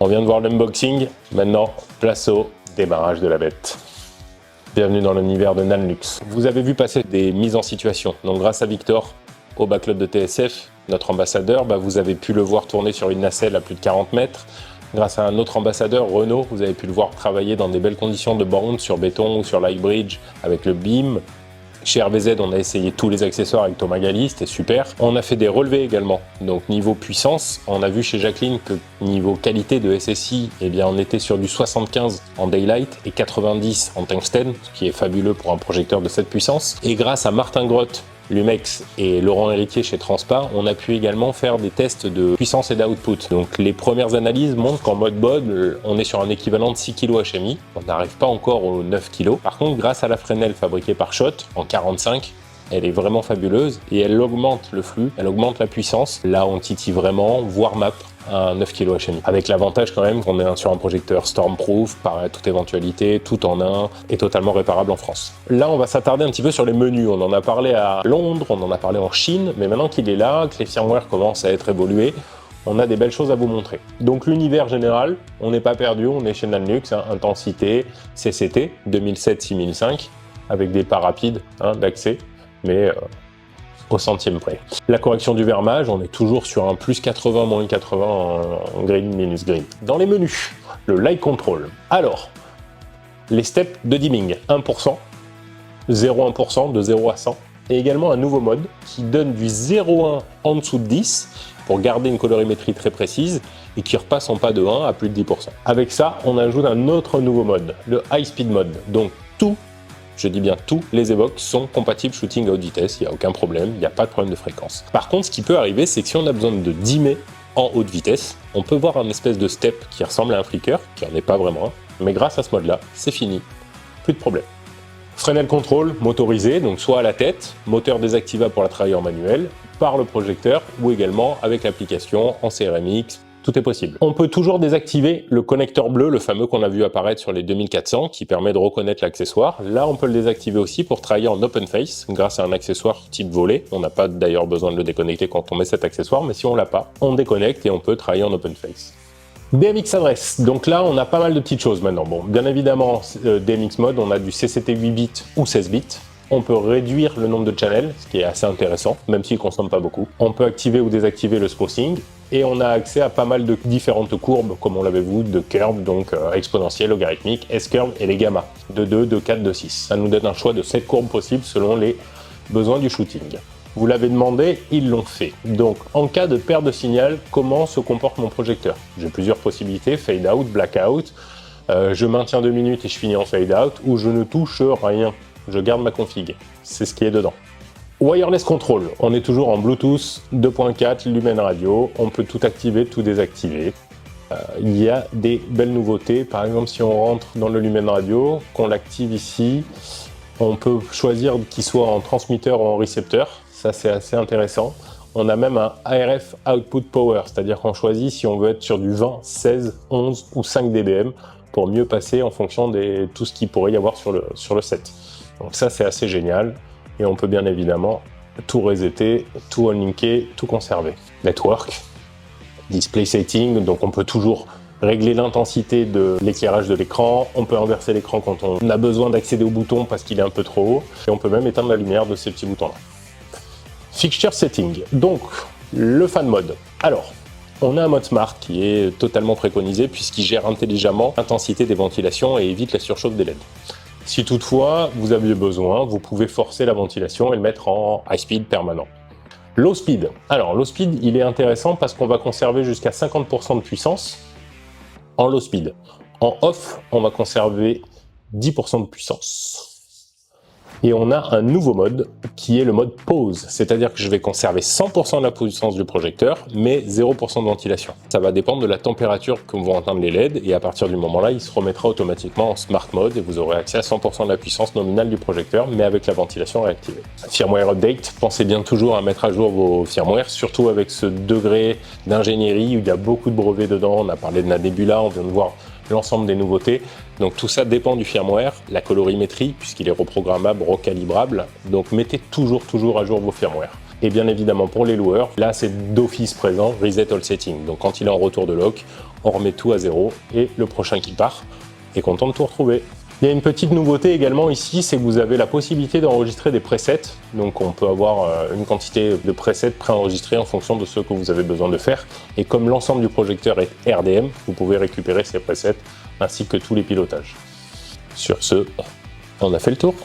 On vient de voir l'unboxing, maintenant place au démarrage de la bête. Bienvenue dans l'univers de Nanlux. Vous avez vu passer des mises en situation, donc grâce à Victor, au backlot de TSF, notre ambassadeur, vous avez pu le voir tourner sur une nacelle à plus de 40 mètres. Grâce à un autre ambassadeur, Renault, vous avez pu le voir travailler dans des belles conditions de bound sur béton ou sur light bridge avec le beam. Chez RVZ, on a essayé tous les accessoires avec Thomas Galli, c'était super. On a fait des relevés également, donc niveau puissance, on a vu chez Jacqueline que niveau qualité de SSI, on était sur du 75 en daylight et 90 en tungstène, ce qui est fabuleux pour un projecteur de cette puissance. Et grâce à Martin Grotte, Lumex et Laurent Héritier chez Transpa, on a pu également faire des tests de puissance et d'output. Donc les premières analyses montrent qu'en mode bod, on est sur un équivalent de 6 kg HMI. On n'arrive pas encore aux 9 kg. Par contre, grâce à la Fresnel fabriquée par Schott en 45, elle est vraiment fabuleuse et elle augmente le flux, elle augmente la puissance. Là, on titille vraiment, voire map à 9 kg HMI. Avec l'avantage quand même qu'on est sur un projecteur Stormproof, pareil à toute éventualité, tout en un, et totalement réparable en France. Là, on va s'attarder un petit peu sur les menus. On en a parlé à Londres, on en a parlé en Chine, mais maintenant qu'il est là, que les firmware commencent à être évolués, on a des belles choses à vous montrer. Donc l'univers général, on n'est pas perdu, on est chez Nanlux, intensité, CCT, 2007-6005, avec des pas rapides d'accès, mais au centième près. La correction du vermage, on est toujours sur un plus 80, moins 80 en green, minus green. Dans les menus, le light control. Alors, les steps de dimming, 1%, 0,1%, de 0 à 100, et également un nouveau mode qui donne du 0,1 en dessous de 10 pour garder une colorimétrie très précise et qui repasse en pas de 1 à plus de 10%. Avec ça, on ajoute un autre nouveau mode, le high speed mode. Donc je dis bien tous les Evoque sont compatibles shooting à haute vitesse, il n'y a aucun problème, il n'y a pas de problème de fréquence. Par contre, ce qui peut arriver, c'est que si on a besoin de dimmer en haute vitesse, on peut voir un espèce de step qui ressemble à un flicker, qui n'en est pas vraiment un, mais grâce à ce mode-là, c'est fini, plus de problème. Fresnel control motorisé, donc soit à la tête, moteur désactivable pour la travailler en manuel, par le projecteur, ou également avec l'application en CRMX, tout est possible. On peut toujours désactiver le connecteur bleu, le fameux qu'on a vu apparaître sur les 2400, qui permet de reconnaître l'accessoire. Là, on peut le désactiver aussi pour travailler en open face, grâce à un accessoire type volet. On n'a pas d'ailleurs besoin de le déconnecter quand on met cet accessoire, mais si on l'a pas, on déconnecte et on peut travailler en open face. DMX adresse, donc là on a pas mal de petites choses maintenant. Bon, bien évidemment, DMX mode, on a du CCT 8 bits ou 16 bits. On peut réduire le nombre de channels, ce qui est assez intéressant, même s'il ne consomme pas beaucoup. On peut activer ou désactiver le smoothing, et on a accès à pas mal de différentes courbes, comme on l'avait vu, de curve, donc exponentielle, logarithmique, S-curve et les gamma, de 2, de 4, de 6. Ça nous donne un choix de 7 courbes possibles selon les besoins du shooting. Vous l'avez demandé, ils l'ont fait. Donc, en cas de perte de signal, comment se comporte mon projecteur? J'ai plusieurs possibilités, fade out, blackout, je maintiens 2 minutes et je finis en fade out, ou je ne touche rien. Je garde ma config, c'est ce qui est dedans. Wireless control, on est toujours en Bluetooth 2.4, Lumen Radio, on peut tout activer, tout désactiver. Il y a des belles nouveautés, par exemple si on rentre dans le Lumen Radio, qu'on l'active ici, on peut choisir qu'il soit en transmetteur ou en récepteur, ça c'est assez intéressant. On a même un ARF Output Power, c'est-à-dire qu'on choisit si on veut être sur du 20, 16, 11 ou 5 dBm pour mieux passer en fonction de tout ce qu'il pourrait y avoir sur le set. Donc ça c'est assez génial et on peut bien évidemment tout resetter, tout unlinker, tout conserver. Network, display setting, donc on peut toujours régler l'intensité de l'éclairage de l'écran, on peut inverser l'écran quand on a besoin d'accéder au bouton parce qu'il est un peu trop haut et on peut même éteindre la lumière de ces petits boutons là. Fixture setting, donc le fan mode. Alors, on a un mode smart qui est totalement préconisé puisqu'il gère intelligemment l'intensité des ventilations et évite la surchauffe des LED. Si toutefois vous aviez besoin, vous pouvez forcer la ventilation et le mettre en high speed permanent. Low speed. Alors low speed, il est intéressant parce qu'on va conserver jusqu'à 50% de puissance en low speed. En off, on va conserver 10% de puissance. Et on a un nouveau mode qui est le mode pause, c'est-à-dire que je vais conserver 100% de la puissance du projecteur, mais 0% de ventilation. Ça va dépendre de la température que vont atteindre les LED, et à partir du moment-là, il se remettra automatiquement en smart mode, et vous aurez accès à 100% de la puissance nominale du projecteur, mais avec la ventilation réactivée. Firmware update, pensez bien toujours à mettre à jour vos firmware, surtout avec ce degré d'ingénierie où il y a beaucoup de brevets dedans. On a parlé de la Nebula, on vient de voir l'ensemble des nouveautés. Donc tout ça dépend du firmware, la colorimétrie, puisqu'il est reprogrammable, recalibrable. Donc mettez toujours à jour vos firmware. Et bien évidemment pour les loueurs, là c'est d'office présent Reset All Setting. Donc quand il est en retour de lock, on remet tout à zéro et le prochain qui part est content de tout retrouver. Il y a une petite nouveauté également ici, c'est que vous avez la possibilité d'enregistrer des presets. Donc on peut avoir une quantité de presets préenregistrés en fonction de ce que vous avez besoin de faire. Et comme l'ensemble du projecteur est RDM, vous pouvez récupérer ces presets ainsi que tous les pilotages. Sur ce, on a fait le tour.